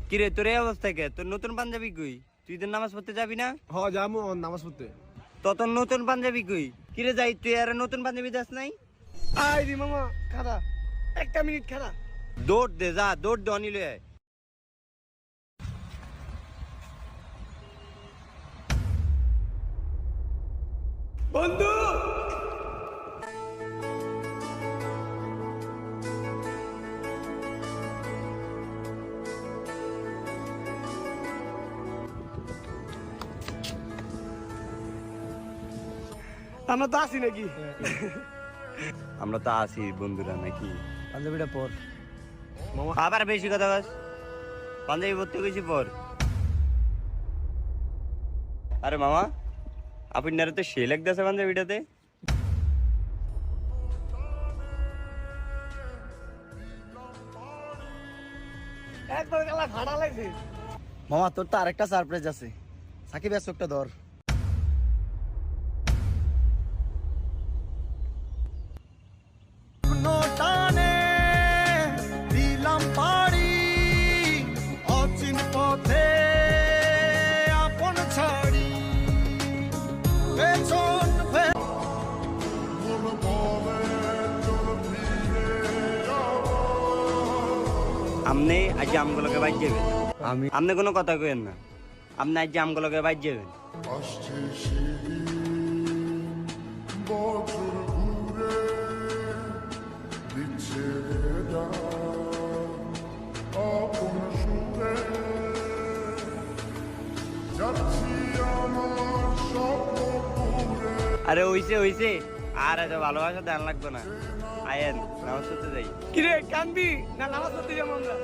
কিরে তোর এই অবস্থা কে? তোর নতুন পাঞ্জাবি কই? তুই তো নামাজ পড়তে যাবি না? হ যামু নামাজ পড়তে। তোর নতুন পাঞ্জাবি কই? কিরে যাই তুই আর নতুন পাঞ্জাবি দাস নাই? আই রে মামা খারা, একটা মিনিট খারা। দৌড় দে, যা দৌড় দে, অনিল আয়। বন্ধু আমরা তো আসি নাকি? আমরা তো আছি বন্ধুরা নাকি? পাঞ্জাবিটা পর মামা। আবার বেশি কথা বাস, পাঞ্জাবি পড়তে গেছি পর। আরে মামা, আপনার তো সে লাগতেছে পাঞ্জাবিটাতে। একবার গেলা খাড়া লাগছে। মামা তোর তো আরেকটা সারপ্রাইজ আছে, সাকিব এর চোখটা ধর। টানে দিলাম পাড়ি অচিন পথে আপন ছাড়ি পেছন আপনি আজ আমগুলোকে বাইর যাবেন। আপনি কোনো কথা কইেন না, আপনি আজ আমগুলোকে বাইর যাবেন। আসছে সেদিন বছর ঘুরে দিচ্ছে আপন সুরে যাচ্ছি আমার স্বপ্ন পুরে। আরে হইছে হইছে, আর এত ভালোবাসা ধ্যান লাগবে না। আয়েন নামাজ পড়তে যাই। কিরে কান্দি না নামাজ পড়তে যাবো আমরা?